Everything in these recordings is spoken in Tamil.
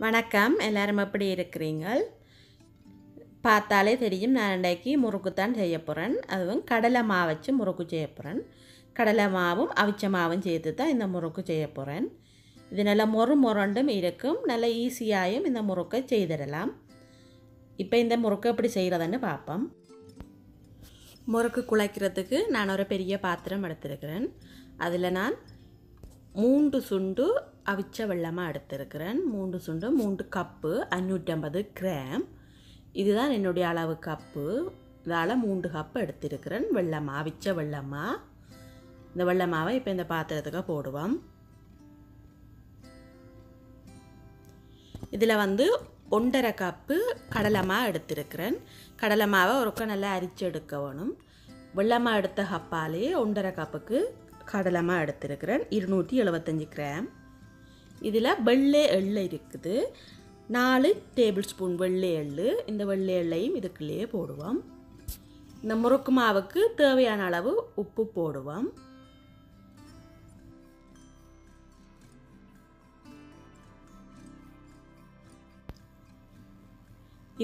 வணக்கம், எல்லாரும் எப்படி இருக்கிறீங்கள்? பார்த்தாலே தெரியும், நான் இன்றைக்கு முறுக்கு தான் செய்ய போகிறேன். அதுவும் கடலை மாவு வச்சு முறுக்கு செய்ய போகிறேன். கடலை மாவும் அவிச்ச மாவும் சேர்த்து தான் இந்த முறுக்கு செய்ய போகிறேன். இது நல்லா மொரண்டும் இருக்கும், நல்ல ஈஸியாகவும் இந்த முறுக்கை செய்திடலாம். இப்போ இந்த முறுக்கு எப்படி செய்கிறதுன்னு பார்ப்போம். முறுக்கு குழைக்கிறதுக்கு நான் ஒரு பெரிய பாத்திரம் எடுத்திருக்கிறேன். அதில் நான் 3 சுண்டு அவிச்ச வெள்ளமாக எடுத்திருக்கிறேன். 3 சுண்டு 3 கப்பு 550 கிராம். இதுதான் என்னுடைய அளவு கப்பு. இதால் 3 கப்பு எடுத்திருக்கிறேன் வெள்ளமா, அவிச்ச வெள்ளமா. இந்த வெள்ளமாவை இப்போ இந்த பாத்திரத்துக்கு போடுவோம். இதில் 1.5 கப்பு கடலைமா எடுத்திருக்கிறேன். கடலை மாவை ஒருக்க நல்லா அரிச்சு எடுக்க வேணும். வெள்ளமா எடுத்த கப்பாலே 1.5 கப்புக்கு கடலைமா எடுத்திருக்கிறேன். 275 கிராம். இதில் வெள்ளை எள்ளு இருக்குது, 4 டேபிள் ஸ்பூன் வெள்ளை எள்ளு. இந்த வெள்ளை எள்ளையும் இதுக்குள்ளேயே போடுவோம். இந்த முறுக்கு மாவுக்கு தேவையான அளவு உப்பு போடுவோம்.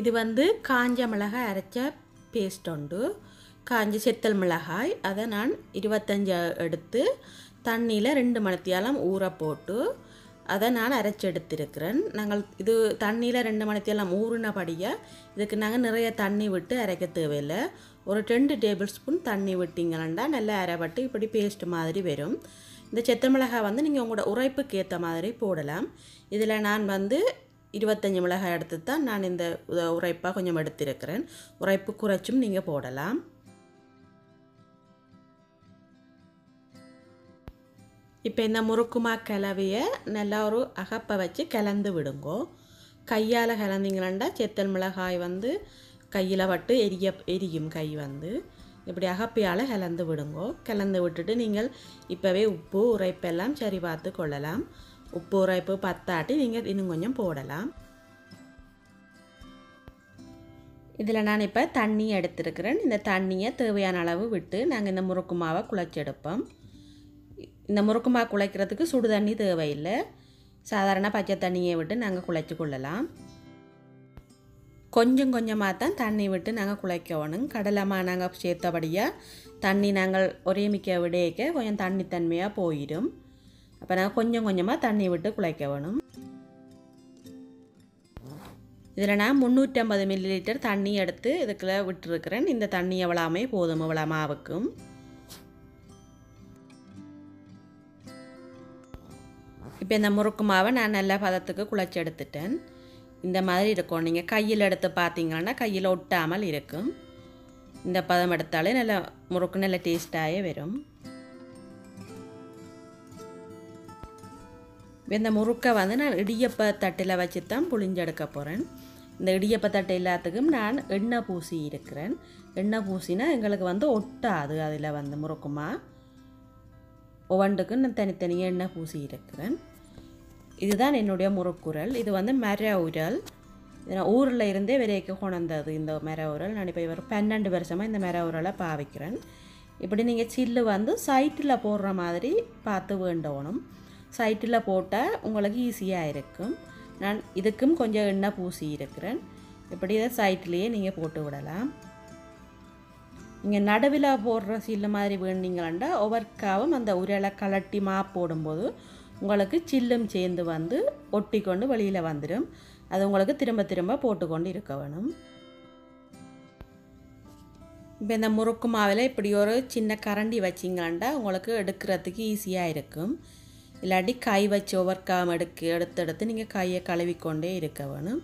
இது காஞ்ச மிளகாய் அரைச்ச பேஸ்ட் உண்டு. காஞ்ச செத்தல் மிளகாய் அதை நான் 25 எடுத்து தண்ணியில் 2 மணித்தியாலம் ஊற போட்டு அதை நான் அரைச்சி எடுத்திருக்கிறேன். நாங்கள் இது தண்ணியில் 2 மணித்தியாலம் ஊறினபடியாக இதுக்கு நாங்கள் நிறைய தண்ணி விட்டு அரைக்க தேவையில்லை. ஒரு 2 டேபிள் ஸ்பூன் தண்ணி விட்டிங்கன்னா நல்லா அரைப்பட்டு இப்படி பேஸ்ட் மாதிரி வரும். இந்த செத்தல் மிளகாய் நீங்கள் உங்களோட உரைப்புக்கு ஏற்ற மாதிரி போடலாம். இதில் நான் 25 மிளகாய் எடுத்து தான் நான் இந்த உரைப்பாக கொஞ்சம் எடுத்திருக்கிறேன். உரைப்பு குறைச்சும் நீங்கள் போடலாம். இப்போ இந்த முறுக்குமா கலவையை நல்லா ஒரு அகப்பை வச்சு கிளந்து விடுங்கோ. கையால் கிளந்திங்களா செத்தல் மிளகாய் கையில் பட்டு எரியும். கை இப்படி அகப்பையால் கிளந்து விடுங்கோ. கிளந்து விட்டுட்டு நீங்கள் இப்போவே உப்பு உரைப்பெல்லாம் சரி பார்த்து கொள்ளலாம். உப்பு உரைப்பு பத்தாட்டி நீங்கள் இன்னும் கொஞ்சம் போடலாம். இதில் நான் இப்போ தண்ணி எடுத்துருக்கிறேன். இந்த தண்ணியை தேவையான அளவு விட்டு நாங்கள் இந்த முறுக்கு மாவை குழைச்செடுப்போம். இந்த முறுக்கு மாவு குழைக்கிறதுக்கு சுடு தண்ணி தேவையில்லை, சாதாரண பச்சை தண்ணியை விட்டு நாங்கள் குழைச்சி கொள்ளலாம். கொஞ்சம் கொஞ்சமாக தான் தண்ணி விட்டு நாங்கள் குழைக்கணும். கடலைமா நாங்கள் சேர்த்தபடியாக தண்ணி நாங்கள் ஒரே மிக்க விடையக்க கொஞ்சம் தண்ணி தன்மையாக போயிடும். அப்போ நாங்கள் கொஞ்சம் கொஞ்சமாக தண்ணி விட்டு குழைக்க வேணும். இதில் நான் 350 மில்லிலிட்டர் தண்ணி எடுத்து இதுக்குள்ளே விட்டுருக்கிறேன். இந்த தண்ணி எவ்வளோமே போதும் இவ்வளோ மாவுக்கும். இப்போ இந்த முறுக்கு மாவை நான் நல்ல பதத்துக்கு குழைச்சி எடுத்துட்டேன். இந்த மாதிரி இருக்கும். நீங்கள் கையில் எடுத்து பார்த்தீங்கன்னா கையில் ஒட்டாமல் இருக்கும். இந்த பதம் எடுத்தாலே நல்ல முறுக்கு நல்ல டேஸ்டாகவே வரும். இந்த முறுக்கை நான் இடியப்ப தட்டில் வச்சு தான் புளிஞ்செடுக்க போகிறேன். இந்த இடியப்ப தட்டு எல்லாத்துக்கும் நான் எண்ணெய் பூசி இருக்கிறேன். எண்ணெய் பூசினா எங்களுக்கு ஒட்டாது. அதில் முறுக்குமா ஒவ்வொன்றுக்கு நான் தனித்தனியாக எண்ணெய் பூசி இருக்கிறேன். இதுதான் என்னுடைய முறுக்குரல். இது மர உரல். நான் ஊரில் இருந்தே விரைக்க கொண்டது இந்த மர உரல். நான் இப்போ 12 வருஷமாக இந்த மர உரலை பாவிக்கிறேன். இப்படி நீங்கள் சில்லு சைட்டில் போடுற மாதிரி பார்த்து வேண்டணும். சைட்டில் போட்டால் உங்களுக்கு ஈஸியாக இருக்கும். நான் இதுக்கும் கொஞ்சம் எண்ணெய் பூசி இருக்கிறேன். இப்படி இதை சைட்லேயே நீங்கள் போட்டு விடலாம். நீங்கள் நடுவில் போடுற சில்லு மாதிரி வேண்டிங்களா ஒவ்வொருக்காவும் அந்த உரலை கலட்டி போடும்போது உங்களுக்கு சில்லும் சேர்ந்து ஒட்டி கொண்டு வெளியில் வந்துடும். அது உங்களுக்கு திரும்ப திரும்ப போட்டுக்கொண்டு இருக்க வேணும். இப்போ இந்த முறுக்கு மாவில் இப்படி ஒரு சின்ன கரண்டி வச்சிங்களாண்டா உங்களுக்கு எடுக்கிறதுக்கு ஈஸியாக இருக்கும். இல்லாட்டி கை வச்சு ஒவ்வொருக்காவும் எடுத்து நீங்கள் கையை கழுவிக்கொண்டே இருக்க வேணும்.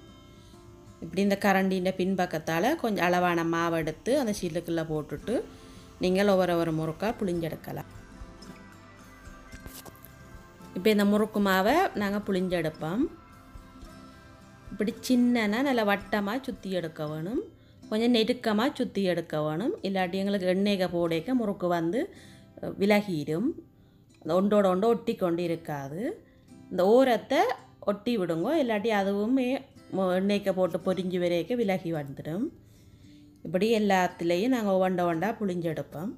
இப்படி இந்த கரண்டின்ற பின்பக்கத்தால் கொஞ்சம் அளவான மாவு எடுத்து அந்த சில்லுக்குள்ளே போட்டுட்டு நீங்கள் ஒவ்வொரு முறுக்காக புளிஞ்செடுக்கலாம். இப்போ இந்த முறுக்கு மாவை நாங்கள் புளிஞ்செடுப்போம். இப்படி சின்னனா நல்லா வட்டமாக சுற்றி எடுக்க வேணும். கொஞ்சம் நெருக்கமாக சுற்றி எடுக்க வேணும். இல்லாட்டி எங்களுக்கு எண்ணெய்க போடைக்க முறுக்கு விலகிடும். அந்த ஒன்றோட ஒன்று ஒட்டி கொண்டு இருக்காது. இந்த ஓரத்தை ஒட்டி விடுங்க. இல்லாட்டி அதுவுமே எண்ணெய்க்க போட்டு பொரிஞ்சு வரைக்க விலகி வந்துடும். இப்படி எல்லாத்துலேயும் நாங்கள் ஒண்டா புளிஞ்செடுப்போம்.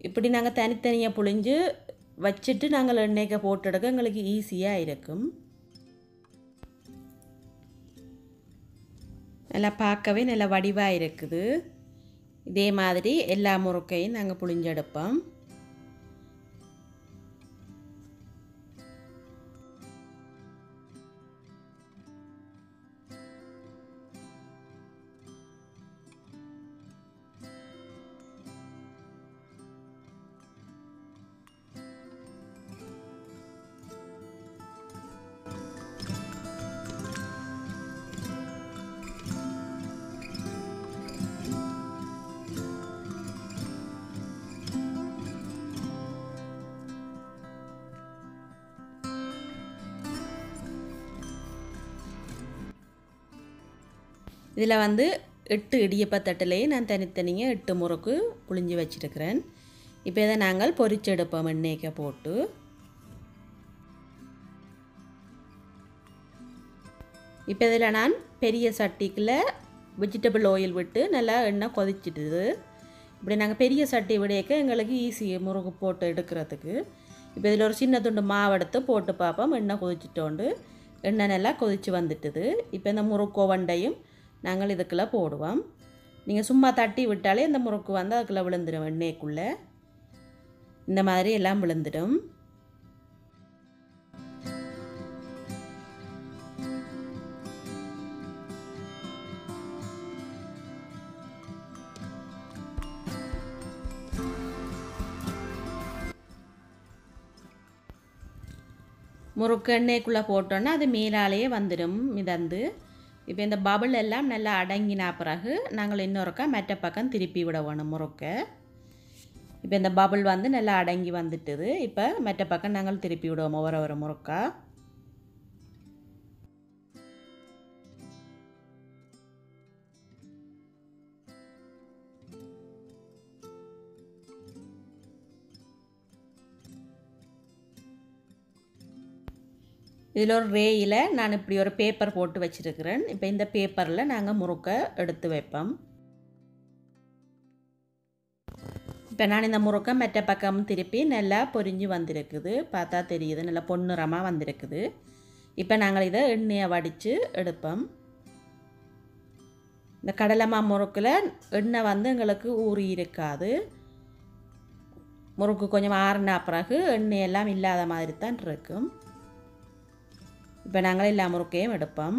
இப்படி நாங்கள் தனித்தனியாக புளிஞ்சு வச்சுட்டு நாங்கள் எண்ணெய்க்க போட்டு எடுக்க எங்களுக்கு ஈஸியாக இருக்கும். நல்லா பார்க்கவே நல்லா வடிவாக இருக்குது. இதே மாதிரி எல்லா முறுக்கையும் நாங்கள் புழிஞ்செடுப்போம். இதில் வந்து 8 இடியப்பத்தட்டிலேயே நான் தனித்தனியாக 8 முறுக்கு புழிஞ்சு வச்சுருக்கிறேன். இப்போ இதை நாங்கள் பொரிச்செடுப்போம் எண்ணெய்க்க போட்டு. இப்போ இதில் நான் பெரிய சட்டிக்குள்ள வெஜிடபிள் ஆயில் விட்டு நல்லா எண்ணெய் கொதிச்சிடுது. இப்படி நாங்கள் பெரிய சட்டி விடையக்க எங்களுக்கு ஈஸி முறுக்கு போட்டு எடுக்கிறதுக்கு. இப்போ இதில் ஒரு சின்ன துண்டு மாவு எடுத்து போட்டு பார்ப்போம். எண்ணெய் கொதிச்சிட்டோண்டு எண்ணெய் நல்லா கொதித்து வந்துட்டுது. இப்போ இந்த முறுக்கு வண்டையும் நாங்கள் இதுக்குள்ளே போடுவோம். நீங்கள் சும்மா தட்டி விட்டாலே இந்த முறுக்கு வந்து அதுக்குள்ளே விழுந்துடும். எண்ணெய்க்குள்ளே இந்த மாதிரி எல்லாம் விழுந்துடும். முறுக்கு எண்ணெய்க்குள்ளே போட்டோன்னா அது மேலாலேயே வந்துடும் மிதந்து. இப்போ இந்த பபுள் எல்லாம் நல்லா அடங்கினா பிறகு நாங்கள் இன்னொருக்கா மற்ற பக்கம் திருப்பி விட வேணும் முறுக்கை. இப்போ இந்த பபுள் வந்து நல்லா அடங்கி வந்துட்டுது. இப்போ மற்ற பக்கம் நாங்கள் திருப்பி விடுவோம் ஒரு முறுக்கா. இதில் ஒரு ரேயில் நான் இப்படி ஒரு பேப்பர் போட்டு வச்சுருக்கிறேன். இப்போ இந்த பேப்பரில் நாங்கள் முறுக்கை எடுத்து வைப்போம். இப்போ நான் இந்த முறுக்கை மற்ற பக்கம் திருப்பி நல்லா பொரிஞ்சு வந்திருக்குது. பார்த்தா தெரியுது, நல்லா பொன்னிறமாக வந்திருக்குது. இப்போ நாங்கள் இதை எண்ணெயை வடித்து எடுப்போம். இந்த கடலைமா முறுக்கில் எண்ணெய் வந்து எங்களுக்கு ஊறி இருக்காது. முறுக்கு கொஞ்சம் ஆறுனா பிறகு எண்ணெயெல்லாம் இல்லாத மாதிரி தான் இருக்கும். இப்போ நாங்கள் எல்லா முறுக்கையும் எடுப்போம்.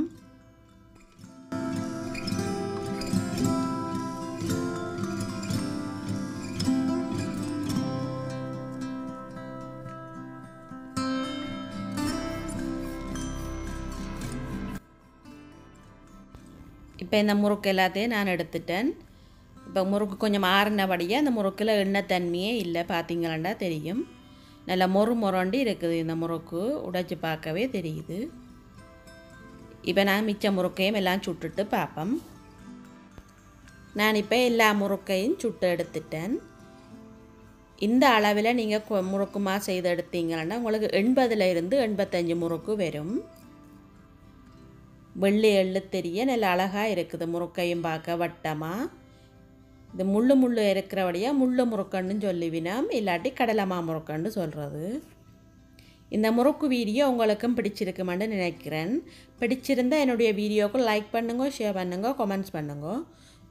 இப்போ இந்த முறுக்கு எல்லாத்தையும் நான் எடுத்துட்டேன். இப்போ முறுக்கு கொஞ்சம் ஆறினபடியாக அந்த முறுக்கில் எண்ணெய் தன்மையே இல்லை. பார்த்தீங்களா தெரியும், நல்லா மொரண்டு இருக்குது. இந்த முறுக்கு உடைச்சி பார்க்கவே தெரியுது. இப்போ நான் மிச்ச முறுக்கையும் எல்லாம் சுட்டுட்டு பார்ப்போம். நான் இப்போ எல்லா முறுக்கையும் சுட்டு எடுத்துட்டேன். இந்த அளவில் நீங்கள் முறுக்குமா செய்து எடுத்தீங்கன்னா உங்களுக்கு 80லிருந்து 85 முறுக்கு வரும். வெள்ளை எள்ளு தெரிய நல்ல அழகாக இருக்குது. முறுக்கையும் பார்க்க வட்டமாக. இது முள்ளு இருக்கிறபடியாக முள்ளு முறுக்கன்னு சொல்லிவினோம், இல்லாட்டி கடலைமா முறுக்கன்னு சொல்கிறது. இந்த முறுக்கு வீடியோ உங்களுக்கும் பிடிச்சிருக்குமென்னு நினைக்கிறேன். பிடிச்சிருந்தால் என்னுடைய வீடியோவுக்கு லைக் பண்ணுங்க, ஷேர் பண்ணுங்க, கமெண்ட்ஸ் பண்ணுங்க.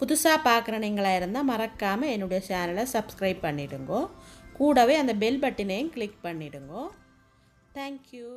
புதுசாக பார்க்குற நீங்களாக இருந்தால் மறக்காமல் என்னுடைய சேனலை சப்ஸ்கிரைப் பண்ணிவிடுங்க. கூடவே அந்த பெல் பட்டனையும் கிளிக் பண்ணிவிடுங்க. தேங்க்யூ.